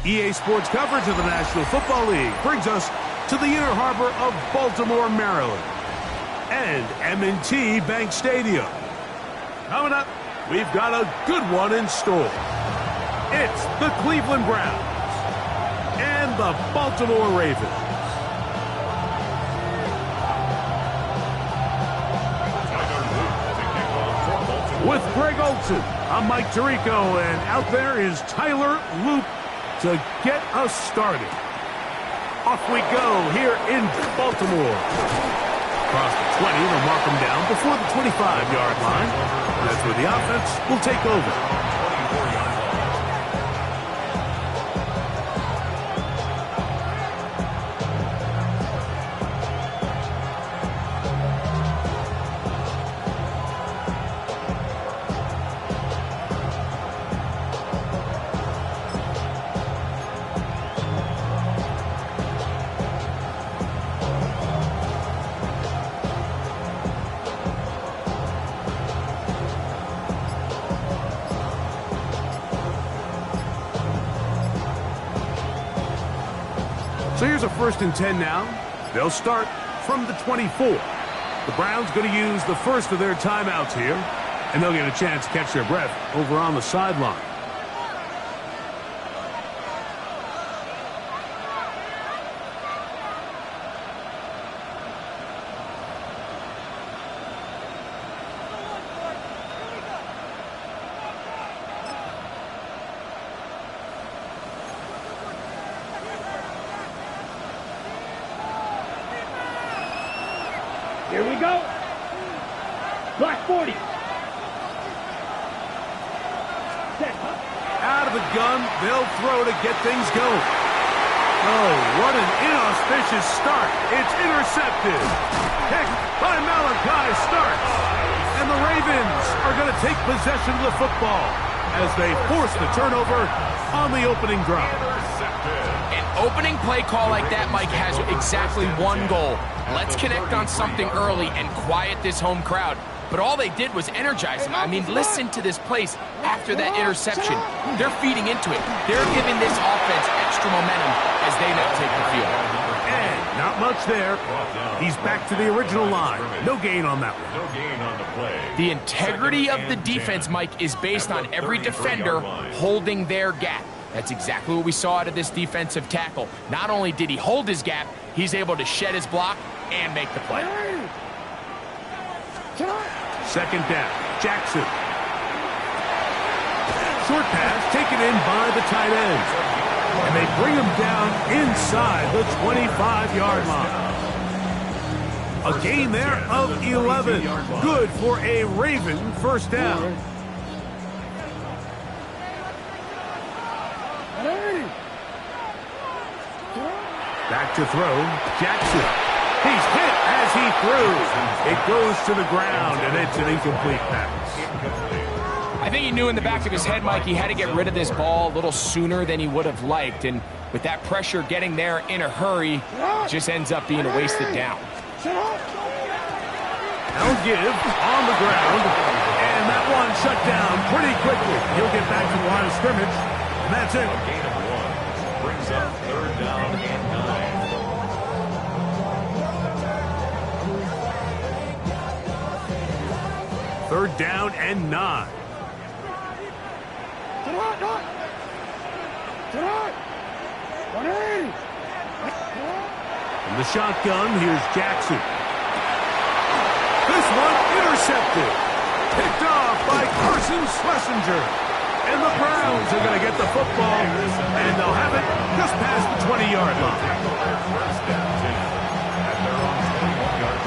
EA Sports coverage of the National Football League brings us to the inner harbor of Baltimore, Maryland, and M&T Bank Stadium. Coming up, we've got a good one in store. It's the Cleveland Browns and the Baltimore Ravens. With Greg Olsen, I'm Mike Tirico, and out there is Tyler Loop to get us started. Off we go here in Baltimore. Across the 20, they'll mark them down before the 25-yard line. That's where the offense will take over. So here's a 1st and 10 now. They'll start from the 24. The Browns going to use the first of their timeouts here, and they'll get a chance to catch their breath over on the sideline. Here we go. Black 40. Set. Out of the gun, they'll throw to get things going. Oh, what an inauspicious start. It's intercepted. Picked by Malachi Starks. And the Ravens are going to take possession of the football as they force the turnover on the opening drive. An opening play call like that, Mike, has exactly one goal. Let's connect on something early and quiet this home crowd. But all they did was energize them. I mean, listen to this place after that interception. They're feeding into it. They're giving this offense extra momentum as they now take the field. And not much there. He's back to the original line. No gain on that one. No gain on the play. The integrity of the defense, Mike, is based on every defender holding their gap. That's exactly what we saw out of this defensive tackle. Not only did he hold his gap, he's able to shed his block and make the play. Second down, Jackson. Short pass taken in by the tight end. And they bring him down inside the 25-yard line. A gain there of 11. Good for a Raven first down. Back to throw, Jackson. He's hit as he throws. It goes to the ground, and it's an incomplete pass. I think he knew in the back of his head, Mike, he had to get rid of this ball a little sooner than he would have liked. And with that pressure getting there in a hurry, it just ends up being a wasted down. Now give on the ground, and that one shut down pretty quickly. He'll get back to the line of scrimmage, and that's it. A gain of 1 brings up 3rd down and 9. Third down and 9. From the shotgun, here's Jackson. This one intercepted. Picked off by Carson Schlesinger. And the Browns are going to get the football, and they'll have it just past the 20-yard line. First down team at their own 21-yard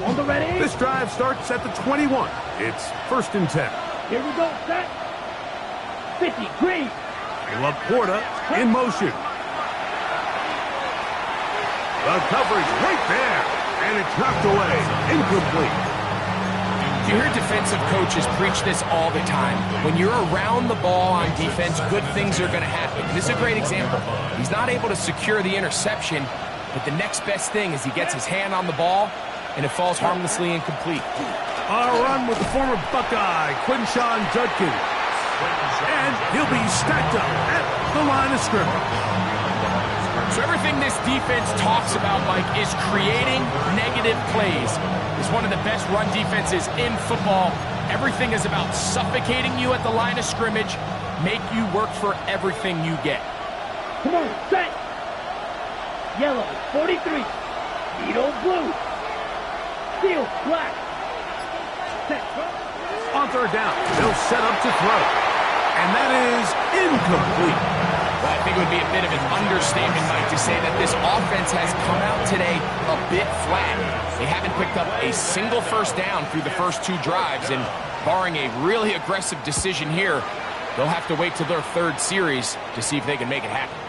line. On the ready. This drive starts at the 21. It's 1st and 10. Here we go, set. 50, green. Laporta in motion. The coverage right there, and it's knocked away, incomplete. You hear defensive coaches preach this all the time. When you're around the ball on defense, good things are going to happen. This is a great example. He's not able to secure the interception, but the next best thing is he gets his hand on the ball, and it falls harmlessly incomplete. A run with the former Buckeye, Quinshon Judkins. And he'll be stacked up at the line of scrimmage. So everything this defense talks about, Mike, is creating negative plays. It's one of the best run defenses in football. Everything is about suffocating you at the line of scrimmage, make you work for everything you get. Come on, set. Yellow, 43. Needle, blue. Steel, black. Set. On 3rd down, they'll set up to throw. And that is incomplete. Well, I think it would be a bit of an understatement, Mike, to say that this offense has come out today a bit flat. They haven't picked up a single first down through the first 2 drives, and barring a really aggressive decision here, they'll have to wait till their 3rd series to see if they can make it happen.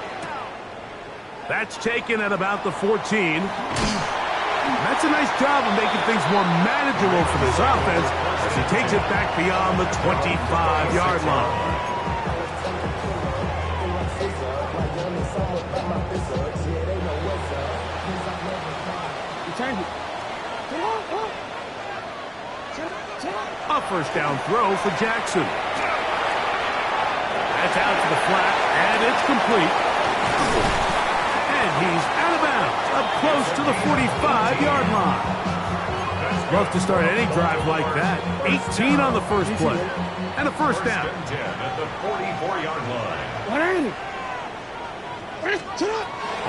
That's taken at about the 14. That's a nice job of making things more manageable for this offense as he takes it back beyond the 25-yard line. A first down throw for Jackson. That's out to the flat, and it's complete. And he's out of bounds, up close to the 45-yard line. Love to start any drive like that. 18 on the first play. And a first down. 10 at the 44-yard line.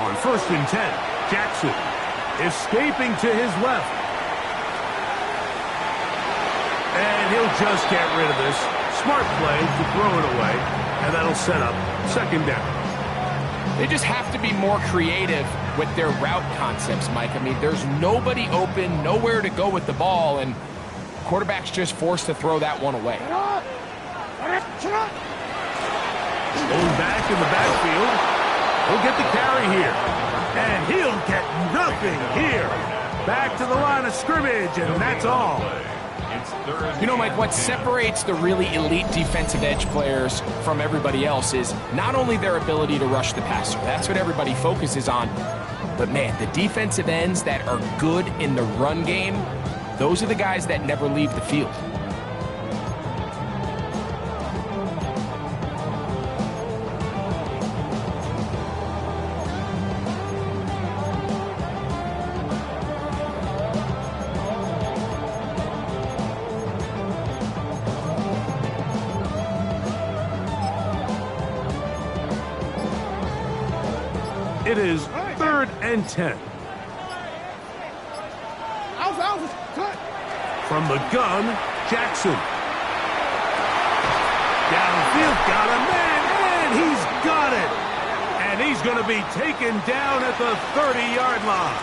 On 1st and 10, Jackson escaping to his left. And he'll just get rid of this. Smart play to throw it away. And that'll set up 2nd down. They just have to be more creative with their route concepts, Mike. I mean, there's nobody open, nowhere to go with the ball, and quarterback's just forced to throw that one away. Going back in the backfield. He'll get the carry here. And he'll get nothing here. Back to the line of scrimmage, and that's all. You know, Mike, what separates the really elite defensive edge players from everybody else is not only their ability to rush the passer. That's what everybody focuses on. But, man, the defensive ends that are good in the run game, those are the guys that never leave the field. It is 3rd and 10. From the gun, Jackson. Downfield, got a man, and he's got it. And he's going to be taken down at the 30-yard line.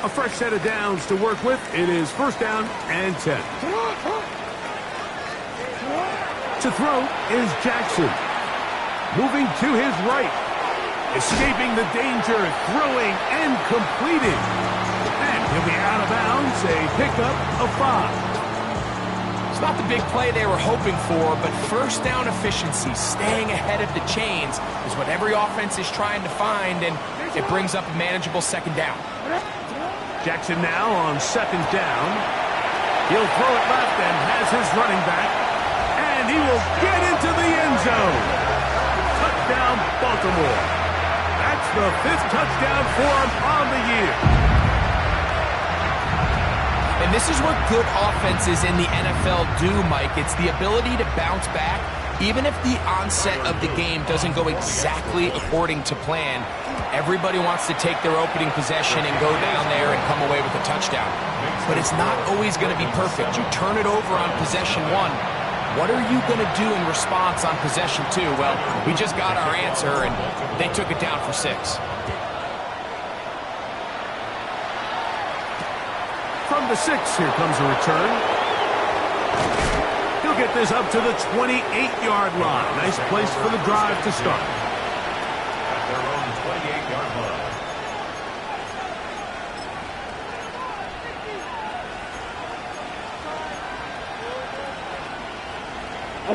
A fresh set of downs to work with. It is 1st down and 10. To throw is Jackson. Moving to his right. Escaping the danger, throwing and completing. And he'll be out of bounds, a pickup of 5. It's not the big play they were hoping for, but first down efficiency, staying ahead of the chains, is what every offense is trying to find, and it brings up a manageable 2nd down. Jackson now on 2nd down. He'll throw it left and has his running back. And he will get into the end zone. Touchdown, Baltimore. That's the 5th touchdown for him on the year. And this is what good offenses in the NFL do, Mike. It's the ability to bounce back, even if the onset of the game doesn't go exactly according to plan. Everybody wants to take their opening possession and go down there and come away with a touchdown. But it's not always going to be perfect. You turn it over on possession 1. What are you going to do in response on possession 2? Well, we just got our answer, and they took it down for 6. From the 6, here comes a return. He'll get this up to the 28-yard line. Nice place for the drive to start. At their own 28-yard line.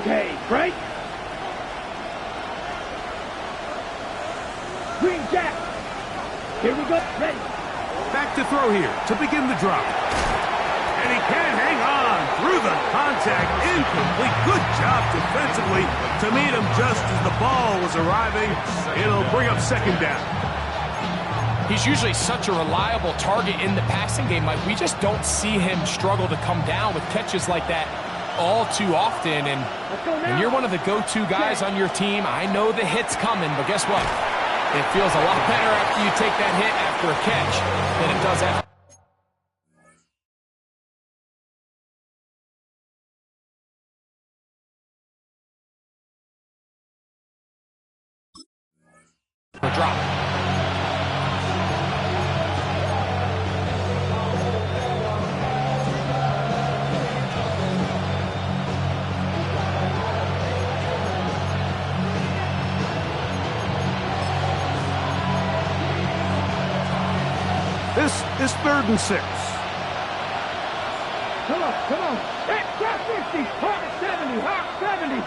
Okay, break. Green Jack. Here we go. Ready. Back to throw here to begin the drop. And he can't hang on through the contact. Incomplete. Good job defensively to meet him just as the ball was arriving. It'll bring up second down. He's usually such a reliable target in the passing game, Mike. We just don't see him struggle to come down with catches like that all too often. And when you're one of the go-to guys on your team, I know the hit's coming, but guess what? It feels a lot better after you take that hit after a catch than it does after. A drop. This is 3rd and 6. Come on, come on. Hey, drop 50. Hard 70. Hard 70.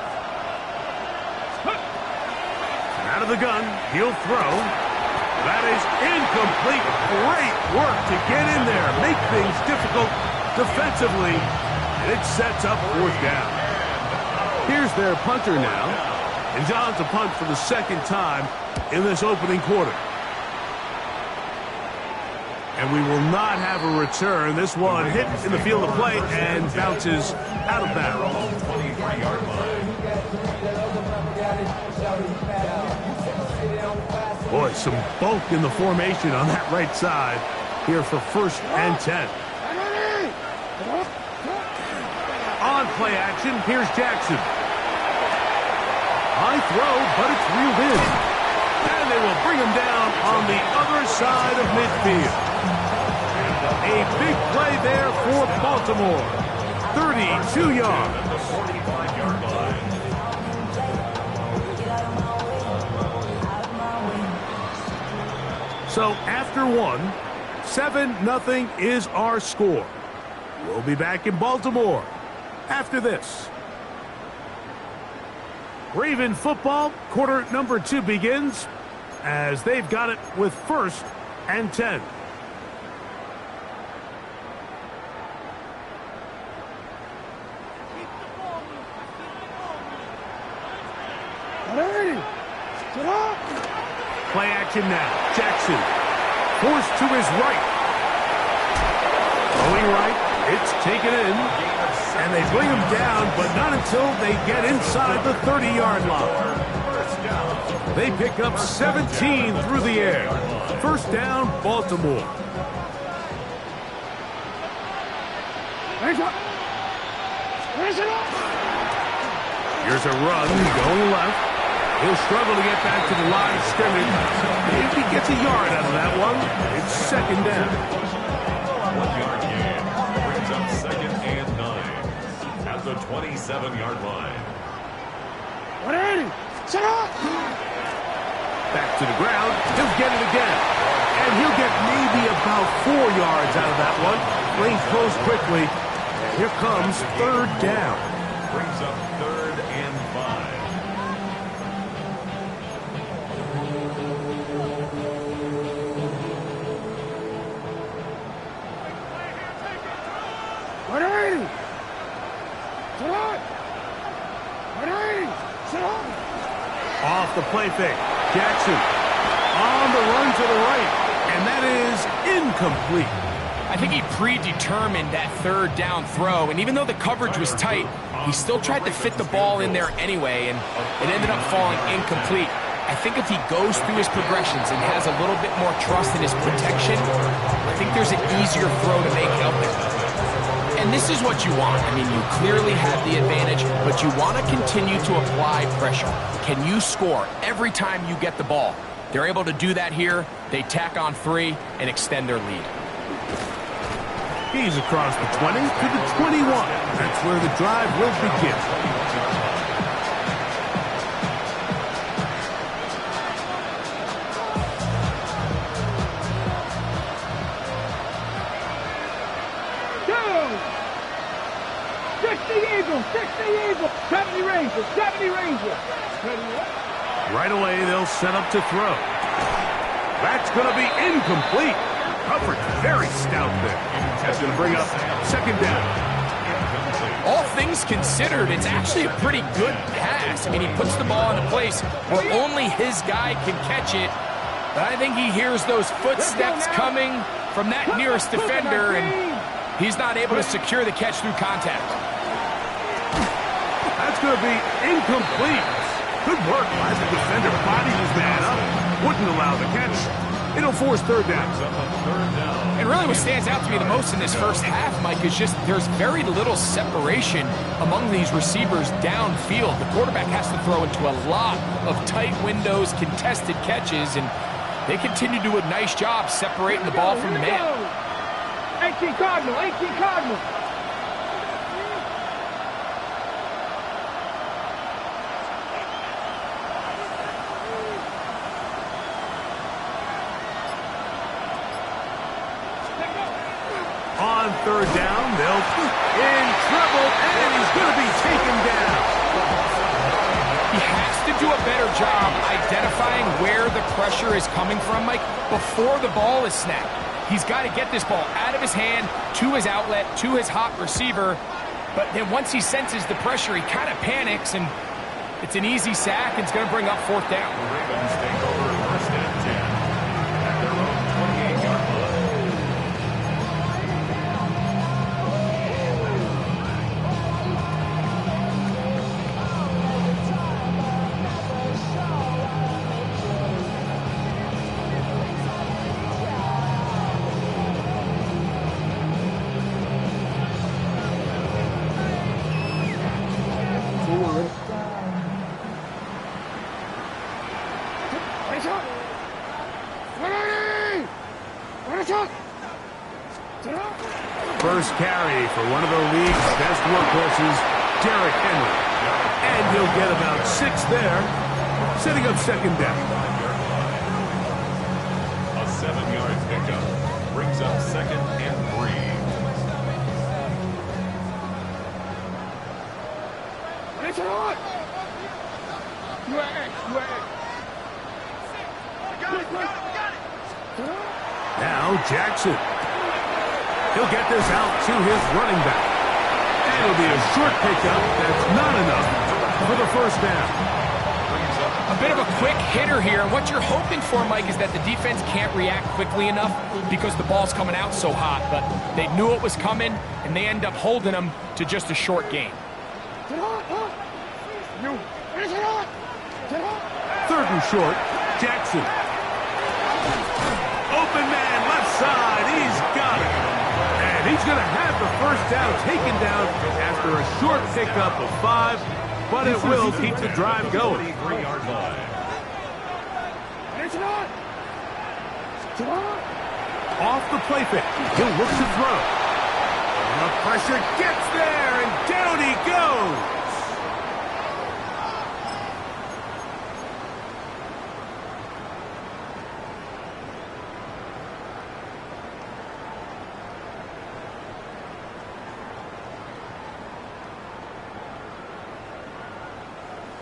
Out of the gun, he'll throw. That is incomplete. Great work to get in there, make things difficult defensively, and it sets up 4th down. Here's their punter now, and John to punt for the 2nd time in this opening quarter. And we will not have a return. This one hit in the field of play and bounces out of bounds. 23-yard line. Boy, some bulk in the formation on that right side here for 1st and 10. On play action, here's Jackson. High throw, but it's reeled in. And they will bring him down on the other side of midfield. A big play there for Baltimore. 32 yards. At the 45-yard line. So after 1, 7-0 is our score. We'll be back in Baltimore after this. Raven football, quarter number 2 begins as they've got it with 1st and 10. Play action now. Jackson forced to his right. Going right, it's taken in. And they bring him down, but not until they get inside the 30-yard line. They pick up 17 through the air. 1st down, Baltimore. Here's a run going left. He'll struggle to get back to the line of scrimmage. If he gets a yard out of that one, it's 2nd down. 1-yard gain brings up 2nd and 9 at the 27-yard line. Back to the ground. He'll get it again. And he'll get maybe about 4 yards out of that one. Lanes close quickly. And here comes 3rd down. Brings up 3rd and 5. Off the play fake. Jackson on the run to the right. And that is incomplete. I think he predetermined that third down throw, and even though the coverage was tight, he still tried to fit the ball in there anyway, and it ended up falling incomplete. I think if he goes through his progressions and has a little bit more trust in his protection, I think there's an easier throw to make out there. And this is what you want. I mean, you clearly have the advantage, but you want to continue to apply pressure. Can you score every time you get the ball? They're able to do that here. They tack on 3 and extend their lead. He's across the 20 to the 21. That's where the drive will begin. Eagles, 70 Rangers, 70 Rangers. Right away, they'll set up to throw. That's going to be incomplete. Coverage very stout there. That's going to bring up second down. All things considered, it's actually a pretty good pass. I mean, he puts the ball in a place where only his guy can catch it. But I think he hears those footsteps coming from that nearest defender, and he's not able to secure the catch through contact. That's going to be incomplete. Good work by the defender. Bodied his man up. Wouldn't allow the catch. It'll force third down. And really what stands out to me the most in this first half, Mike, is just there's very little separation among these receivers downfield. The quarterback has to throw into a lot of tight windows, contested catches, and they continue to do a nice job separating the ball from the man. 18 Cardinal, 18 Cardinal. On third down, they'll in trouble, and he's going to be taken down. He has to do a better job identifying where the pressure is coming from, Mike, before the ball is snapped. He's got to get this ball out of his hand, to his outlet, to his hot receiver. But then once he senses the pressure, he kind of panics, and it's an easy sack, and it's going to bring up fourth down. The Ravens take over first and 10 at their own 28-yard line. First carry for one of the league's best workhorses, Derrick Henry. And he'll get about 6 there, setting up second down. A 7-yard pickup brings up second and 3. Now Jackson. He'll get this out to his running back. And it'll be a short pickup that's not enough for the first down. A bit of a quick hitter here. What you're hoping for, Mike, is that the defense can't react quickly enough because the ball's coming out so hot. But they knew it was coming, and they end up holding them to just a short gain. Third and short, Jackson. Open man, left side, he's got it. And he's going to have the first down taken down after a short pickup of 5, but it will keep the drive going. 3-yard line. Off the play fake, he'll look to throw. The pressure gets there, and down he goes.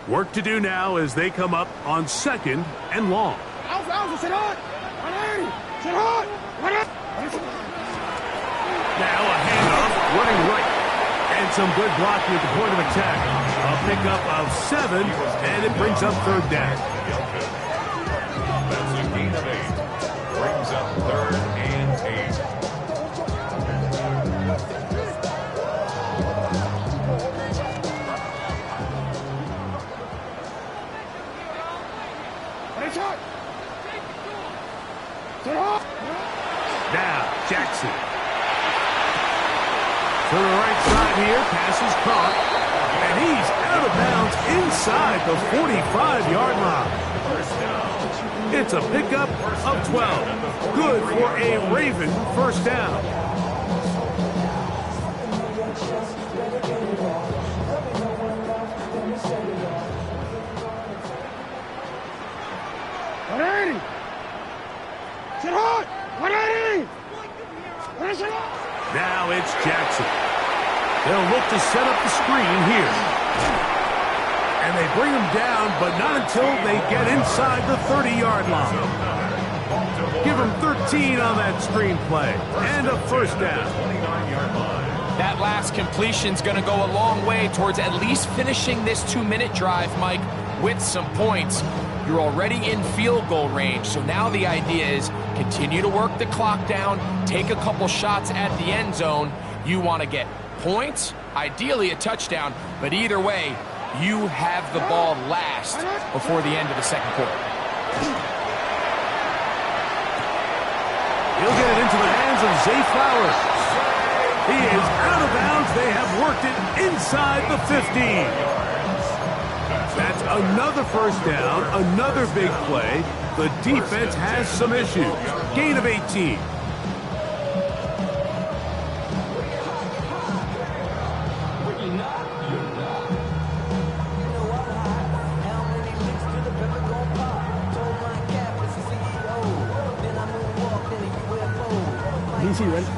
Work to do now as they come up on second and long. Now a handoff, running right. And some good blocking at the point of attack. A pickup of 7, and it brings up third down. That's a gain of 8. Brings up third and 8. Jackson. To the right side here, pass is caught. And he's out of bounds inside the 45-yard line. It's a pickup of 12. Good for a Raven first down. Now it's Jackson. They'll look to set up the screen here. And they bring him down, but not until they get inside the 30-yard line. Give him 13 on that screen play. And a first down. That last completion's going to go a long way towards at least finishing this 2-minute drive, Mike, with some points. You're already in field goal range, so now the idea is continue to work the clock down, take a couple shots at the end zone. You want to get points, ideally a touchdown, but either way, you have the ball last before the end of the second quarter. He'll get it into the hands of Zay Flowers. He is out of bounds. They have worked it inside the 15. That's another first down, another big play. The defense has some issues. Gain of 18. Easy, right?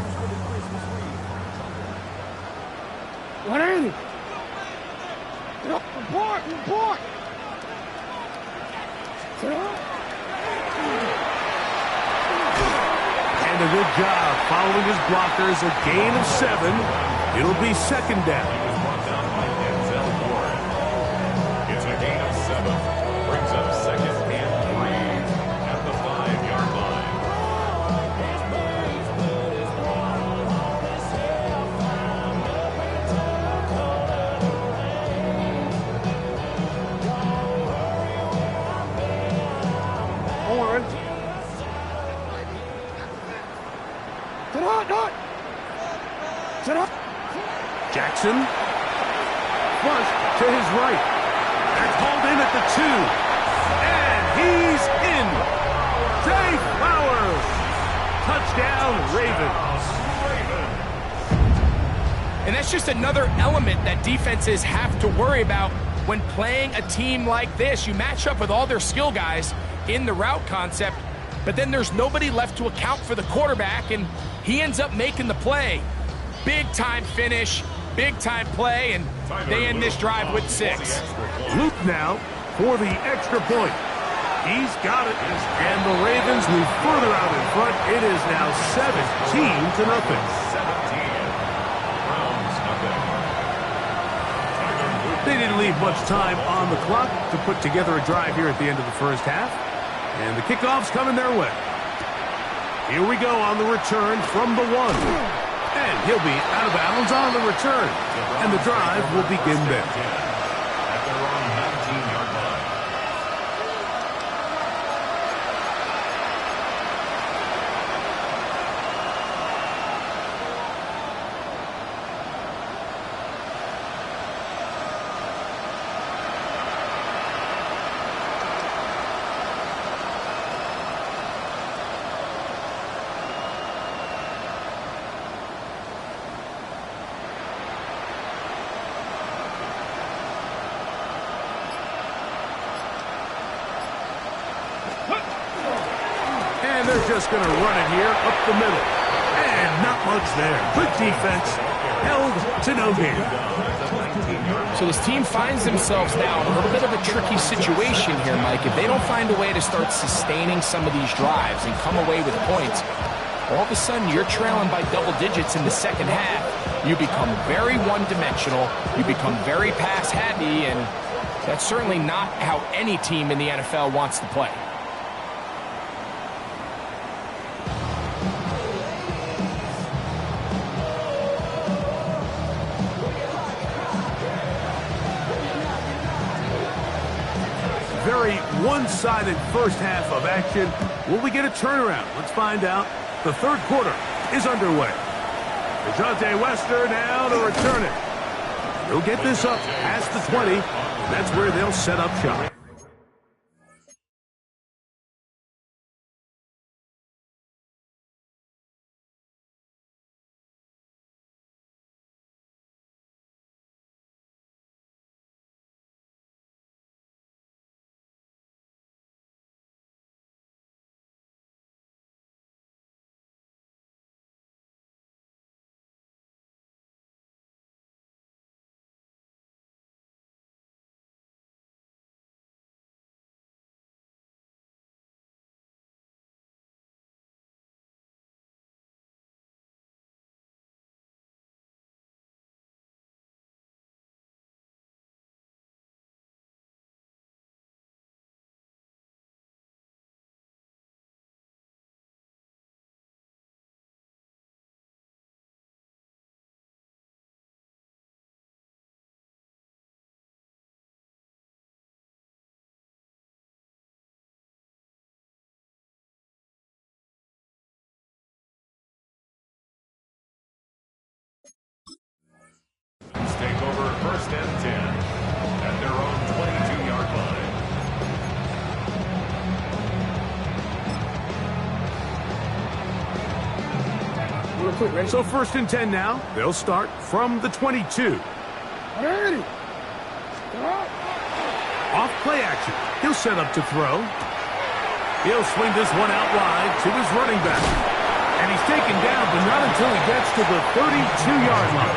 What are you? Report! Report! And a good job following his blockers. A gain of 7. It'll be second down. It's a gain of 7. Brings up second and 3 at the 5-yard line. Jackson. Flush to his right. That's hauled in at the 2. And he's in. Zay Flowers. Touchdown, Ravens. And that's just another element that defenses have to worry about when playing a team like this. You match up with all their skill guys in the route concept, but then there's nobody left to account for the quarterback, and he ends up making the play. Big-time finish, big-time play, and they end this drive with 6. Luke now for the extra point. He's got it, and the Ravens move further out in front. It is now 17-0. 17. Browns nothing. They didn't leave much time on the clock to put together a drive here at the end of the first half. And the kickoff's coming their way. Here we go on the return from the 1. And he'll be out of bounds on the return. And the drive will begin there. At their own 19-yard line. And they're just going to run it here up the middle. And not much there. Good defense. Held to no gain. So this team finds themselves now in a little bit of a tricky situation here, Mike. If they don't find a way to start sustaining some of these drives and come away with points, all of a sudden you're trailing by double digits in the second half. You become very one-dimensional. You become very pass-heavy, and that's certainly not how any team in the NFL wants to play. Very one-sided first half of action. Will we get a turnaround? Let's find out. The third quarter is underway. DeJounte Wester now to return it. He'll get this up past the 20. That's where they'll set up shop. Take over 1st and 10 at their own 22-yard line. So 1st and 10 now. They'll start from the 22. Ready. Off play action. He'll set up to throw. He'll swing this one out wide to his running back. And he's taken down, but not until he gets to the 32-yard line.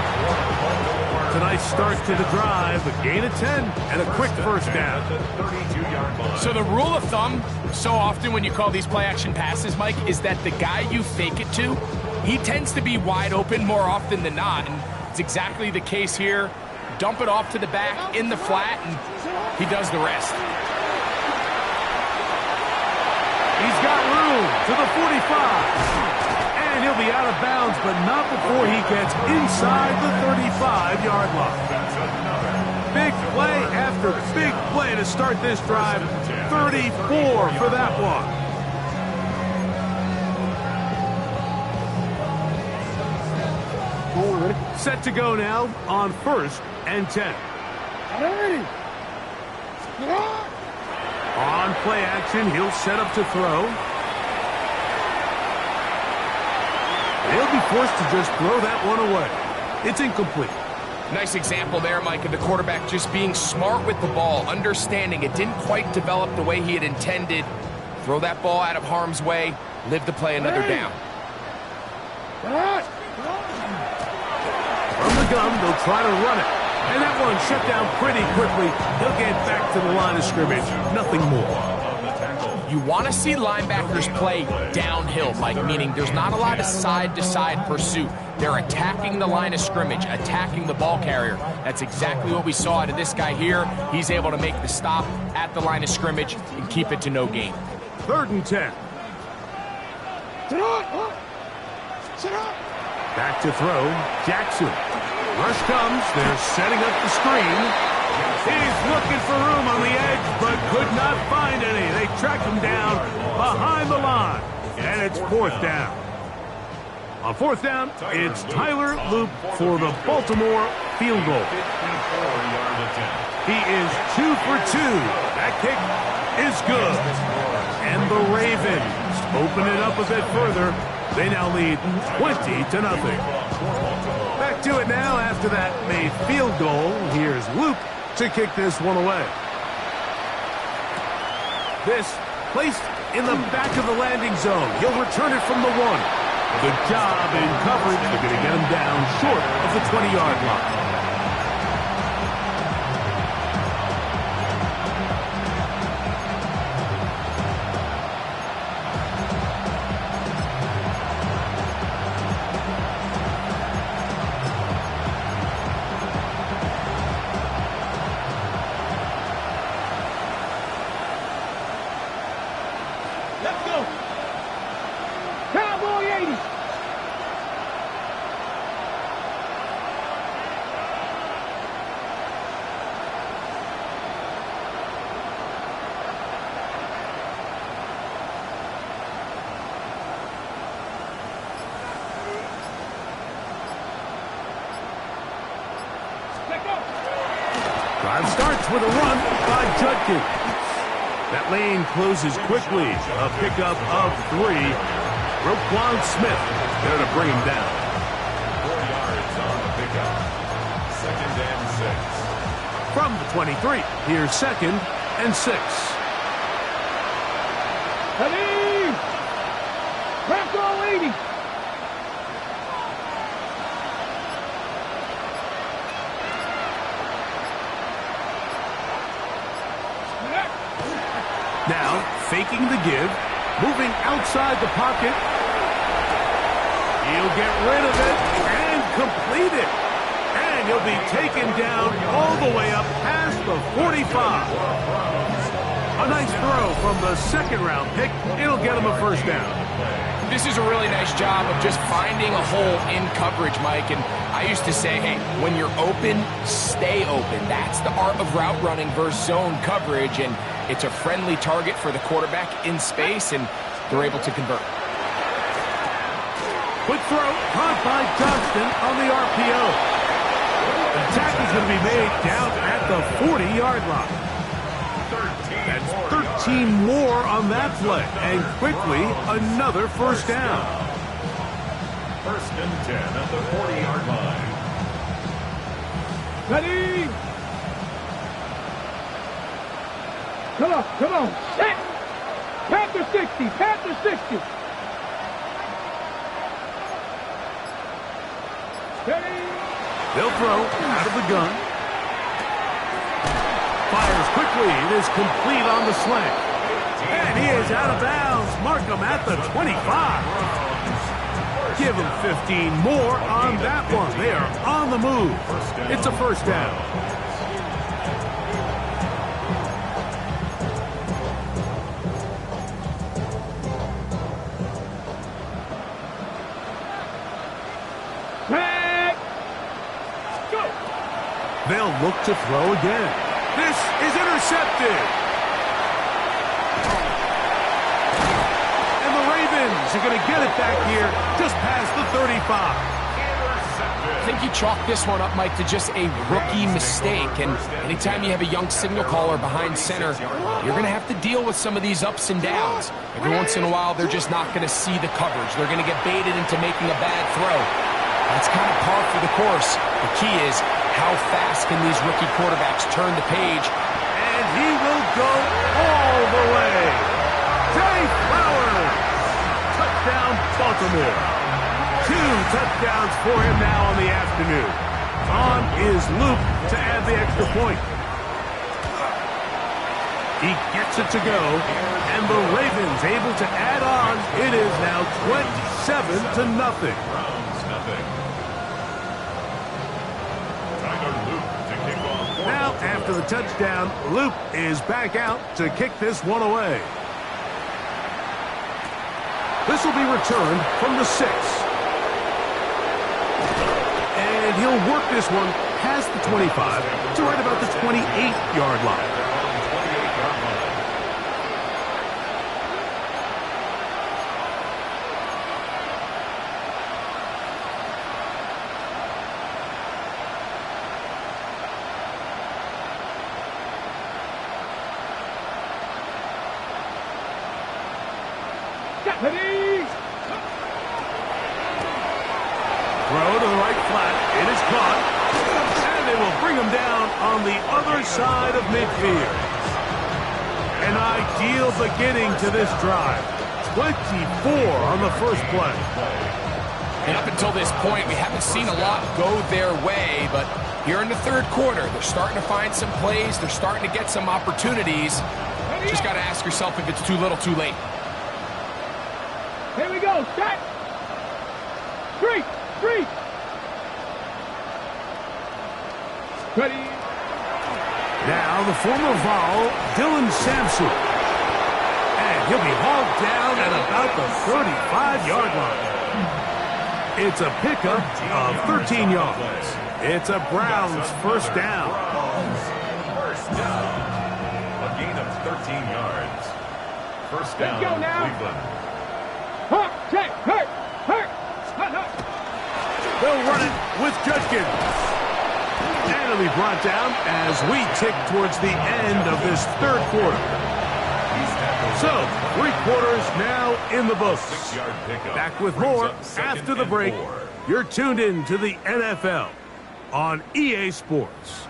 It's a nice start to the drive, a gain of 10, and a quick first down. So the rule of thumb, so often when you call these play-action passes, Mike, is that the guy you fake it to, he tends to be wide open more often than not, and it's exactly the case here. Dump it off to the back in the flat, and he does the rest. He's got room to the 45. And he'll be out of bounds, but not before he gets inside the 35-yard line. Big play after big play to start this drive. 34 for that one. Set to go now on 1st and 10. Ready. On play action, he'll set up to throw. They'll be forced to just throw that one away. It's incomplete. Nice example there, Mike, of the quarterback just being smart with the ball, understanding it didn't quite develop the way he had intended. Throw that ball out of harm's way, live to play another down. From the gun, they'll try to run it. And that one shut down pretty quickly. He'll get back to the line of scrimmage. Nothing more. You want to see linebackers play downhill, Mike, meaning there's not a lot of side-to-side pursuit. They're attacking the line of scrimmage, attacking the ball carrier. That's exactly what we saw out of this guy here. He's able to make the stop at the line of scrimmage and keep it to no gain. 3rd and 10. Back to throw. Jackson. Rush comes. They're setting up the screen. He's looking for room on the edge, but could not find any. They track him down behind the line, and it's 4th down. On 4th down, it's Tyler Loop for the Baltimore field goal. He is 2 for 2. That kick is good. And the Ravens open it up a bit further. They now lead 20-0. Back to it now after that made field goal. Here's Loop to kick this one away. This placed in the back of the landing zone. He'll return it from the 1. Good job in coverage. They're going to get him down short of the 20-yard line. Drive starts with a run by Judkins. That lane closes quickly. A pickup of 3. Roquan Smith there to bring him down. 4 yards on the pickup. 2nd and 6. From the 23, here's 2nd and 6. Ready! Back all 80. Now, faking the give, moving outside the pocket. He'll get rid of it and complete it. And he'll be taken down all the way up past the 45. A nice throw from the 2nd-round pick. It'll get him a 1st down. This is a really nice job of just finding a hole in coverage, Mike. And I used to say, hey, when you're open, stay open. That's the art of route running versus zone coverage. And it's a friendly target for the quarterback in space, and they're able to convert. Quick throw, caught by Johnston on the RPO. The tackle's going to be made down at the 40-yard line. That's 13 more on that play, and quickly another 1st down. 1st and 10 at the 40-yard line. Ready! Come on. Set! Panther 60, Panther 60. Ready! They'll throw out of the gun. Fires quickly. It is complete on the slant. And he is out of bounds. Mark him at the 25. Give him 15 more on that one. They are on the move. It's a 1st down. They'll look to throw again. This is intercepted. And the Ravens are going to get it back here just past the 35. I think you chalk this one up, Mike, to just a rookie mistake. And anytime you have a young signal caller behind center, you're going to have to deal with some of these ups and downs. Every once in a while, they're just not going to see the coverage. They're going to get baited into making a bad throw. That's kind of par for the course. The key is, how fast can these rookie quarterbacks turn the page? And he will go all the way. Zay Flowers. Touchdown, Baltimore. 2 touchdowns for him now on the afternoon. On is Luke to add the extra point. He gets it to go, and the Ravens able to add on. It is now 27-0. Now, after the touchdown, Luke is back out to kick this one away. This will be returned from the 6. And he'll work this one past the 25 to right about the 28-yard line. Ready! Throw to the right flat. It is caught. And they will bring him down on the other side of midfield. An ideal beginning to this drive. 24 on the 1st play. And up until this point, we haven't seen a lot go their way, but here in the 3rd quarter, they're starting to find some plays. They're starting to get some opportunities. Just got to ask yourself if it's too little, too late. Here we go. Set. 3. Ready. Now the former Vol, Dylan Sampson. And he'll be hauled down at about the 35-yard line. It's a pickup of 13 yards. It's a Browns 1st down. A gain of 13 yards. 1st down, Let's go now. Cleveland. Hurt. They'll run it with Judkins. And a finally brought down as we tick towards the end of this third quarter. So, 3 quarters now in the books. Back with more after the break. You're tuned in to the NFL on EA Sports.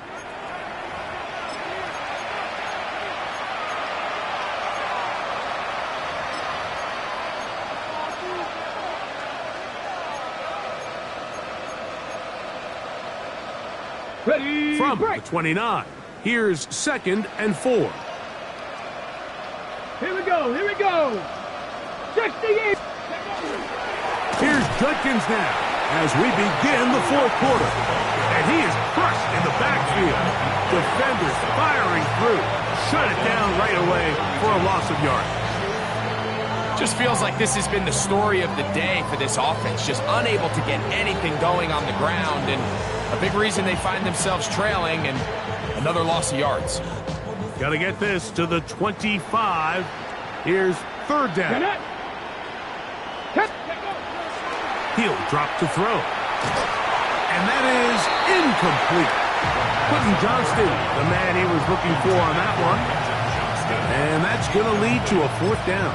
Ready, From break. the 29, here's 2nd and 4. Here we go, here we go. 68. Here's Judkins now as we begin the fourth quarter. And he is crushed in the backfield. Defenders firing through. Shut it down right away for a loss of yards. Just feels like this has been the story of the day for this offense. Just unable to get anything going on the ground. And a big reason they find themselves trailing and another loss of yards. Got to get this to the 25. Here's 3rd down. He'll drop to throw. And that is incomplete. Quentin Johnston, the man he was looking for on that one. And that's going to lead to a 4th down.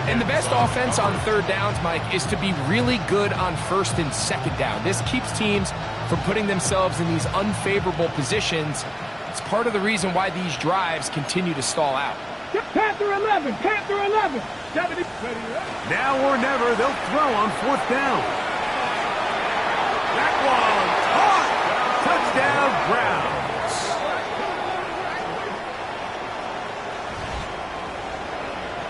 And the best offense on 3rd downs, Mike, is to be really good on 1st and 2nd down. This keeps teams from putting themselves in these unfavorable positions. It's part of the reason why these drives continue to stall out. Panther 11, Panther 11. 70. Now or never, they'll throw on 4th down. That one caught. Touchdown, Browns.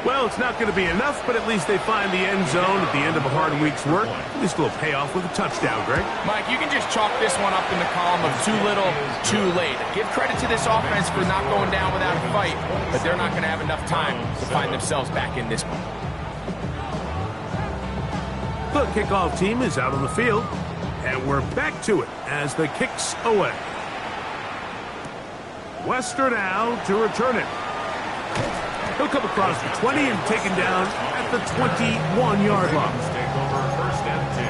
Well, it's not going to be enough, but at least they find the end zone at the end of a hard week's work. At least a little payoff with a touchdown, Greg. Mike, you can just chalk this one up in the column of too little, too late. Give credit to this offense for not going down without a fight, but they're not going to have enough time to find themselves back in this one. The kickoff team is out on the field, and we're back to it as the kick's away. Wester now to return it. He'll come across the 20 and taken down at the 21-yard line. Take over 1st and 10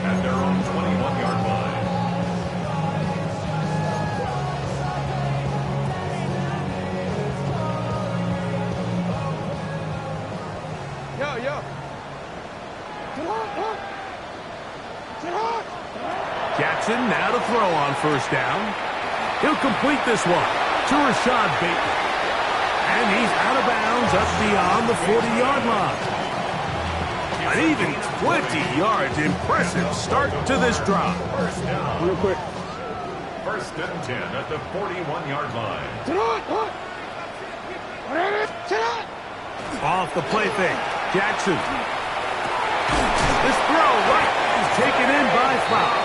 at their own 21-yard line. Yo. Jackson now to throw on 1st down. He'll complete this one to Rashad Bateman. And he's out of bounds up beyond the 40-yard line. An even 20 yards. Impressive start to this drive. 1st down. Real quick. 1st and 10 at the 41-yard line. Off the play fake. Jackson. This throw right is taken in by Flower.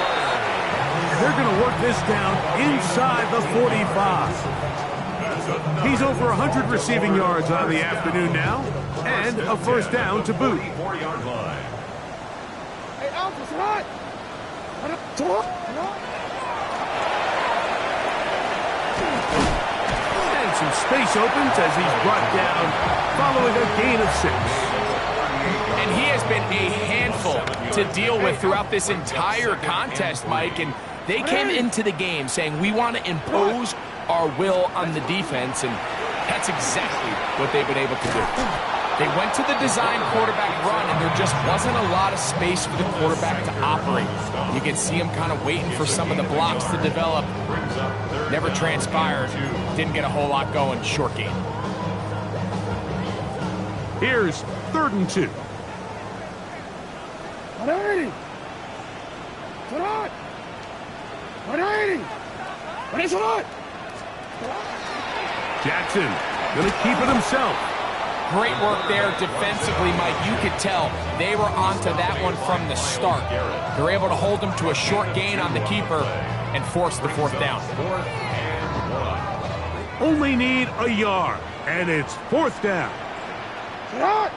And they're going to work this down inside the 45. He's over 100 receiving yards on the afternoon now, and a 1st down to boot. 4-yard line. And some space opens as he's brought down following a gain of 6. And he has been a handful to deal with throughout this entire contest, Mike. And they came into the game saying, we want to impose our will on the defense, and that's exactly what they've been able to do. They went to the design quarterback run, and there just wasn't a lot of space for the quarterback to operate. You can see him kind of waiting for some of the blocks to develop. Never transpired. Didn't get a whole lot going. Short game. Here's 3rd and 2. Jackson going to keep it himself. Great work there defensively, Mike. You could tell they were onto that one from the start. They're able to hold him to a short gain on the keeper and force the 4th down. Only need a yard, and it's 4th down. They'll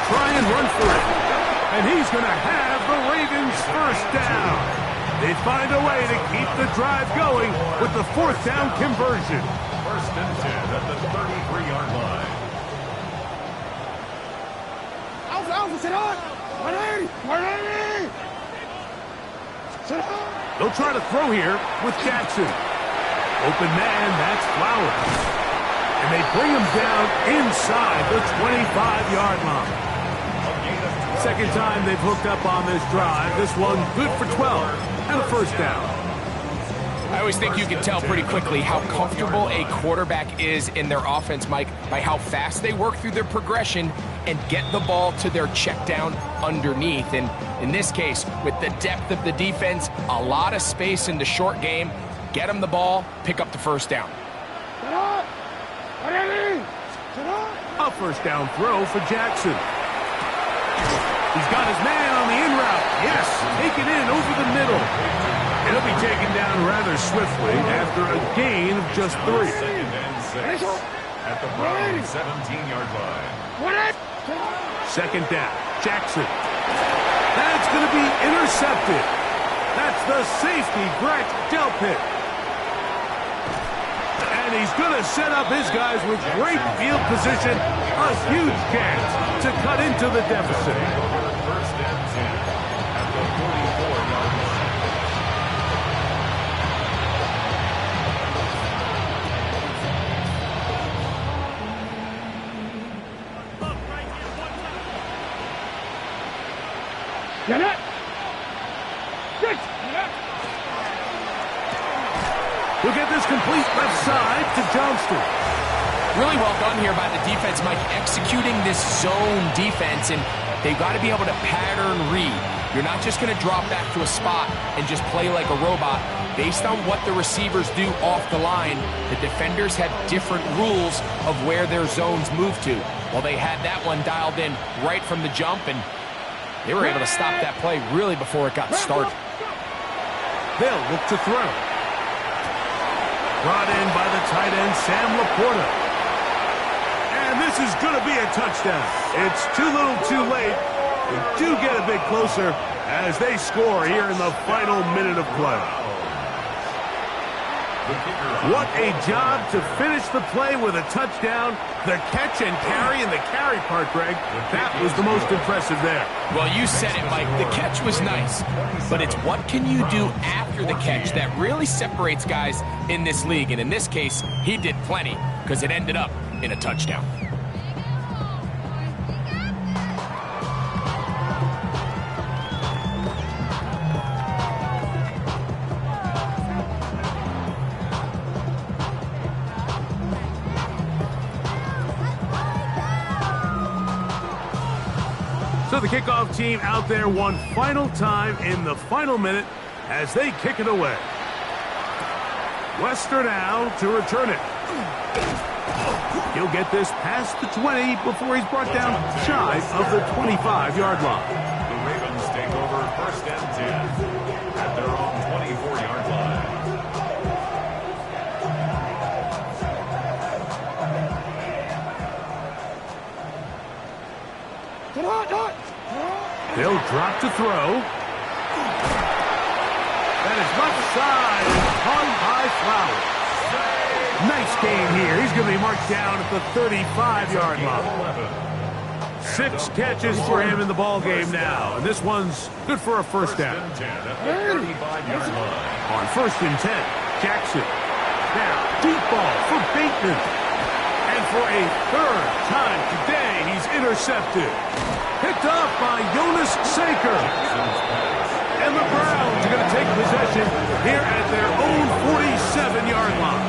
try and run for it, and he's going to have the Ravens 1st down. They find a way to keep the drive going with the 4th down conversion. 1st and 10 at the 33-yard line. Alpha, sit on! 180! 180! Sit on! They'll try to throw here with Jackson. Open man, that's Flowers. And they bring him down inside the 25-yard line. Second time they've hooked up on this drive. This one good for 12 and a first down. I always think you can tell pretty quickly how comfortable a quarterback is in their offense, Mike, by how fast they work through their progression and get the ball to their check down underneath. And in this case, with the depth of the defense, a lot of space in the short game, get them the ball, pick up the first down. A first down throw for Jackson. He's got his man on the in route. Yes, take it in over the middle. He'll be taken down rather swiftly after a gain of just 3. Second and 6 at the Browns 17-yard line. Second down, Jackson. That's going to be intercepted. That's the safety, Greg Delpit. And he's going to set up his guys with great field position. A huge chance to cut into the deficit. First and 10 at the 44-yard line. Get it! 6! We'll get this complete left side to Johnston. Really well done here by the defense, Mike, executing this zone defense, and they've got to be able to pattern read. You're not just going to drop back to a spot and just play like a robot. Based on what the receivers do off the line, the defenders have different rules of where their zones move to. Well, they had that one dialed in right from the jump, and they were able to stop that play really before it got started. They'll look to throw. Brought in by the tight end, Sam Laporta. And this is going to be a touchdown. It's too little too late. They do get a bit closer as they score here in the final minute of play. What a job to finish the play with a touchdown. The catch and carry, and the carry part, Greg, that was the most impressive there. Well, you said it, Mike. The catch was nice, but it's what can you do after the catch that really separates guys in this league. And in this case, he did plenty because it ended up in a touchdown. So the kickoff team out there one final time in the final minute as they kick it away. Wester now to return it. He'll get this past the 20 before he's brought down shy of the 25-yard line. The Ravens take over first and 10 at their own 24-yard line. They'll drop to throw. That is left side and hung by Flowers. Nice game here. He's going to be marked down at the 35-yard line. 6 catches for him in the ball game now. And this one's good for a first down. On first and 10, Jackson. Now, deep ball for Bateman. And for a third time today, he's intercepted. Picked up by Jonas Saker. And the Browns are going to take possession here at their own 47-yard line.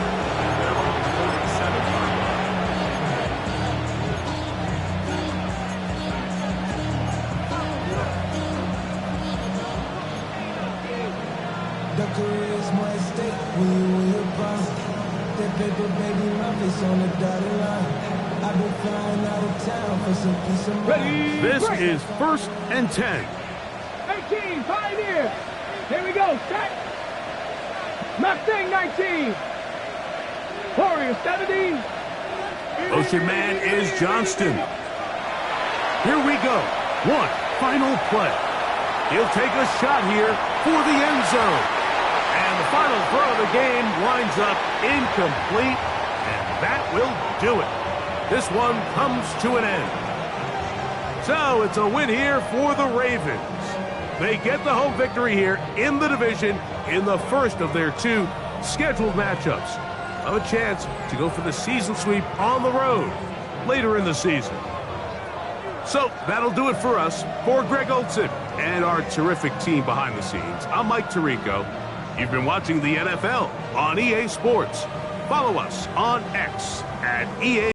The career's my stake when you win your prime. That paper, baby, my face on the dotted line. I've been flying out of town for some peace of mind. This is first and 10. 18, Pioneer. Here we go, set. Mustang 19. Warrior 70. Motion man is Johnston. Here we go. One final play. He'll take a shot here for the end zone. And the final throw of the game winds up incomplete. And that will do it. This one comes to an end. So it's a win here for the Ravens. They get the home victory here in the division in the first of their 2 scheduled matchups of a chance to go for the season sweep on the road later in the season. So that'll do it for us. For Greg Olson and our terrific team behind the scenes, I'm Mike Tirico. You've been watching the NFL on EA Sports. Follow us on X at EA.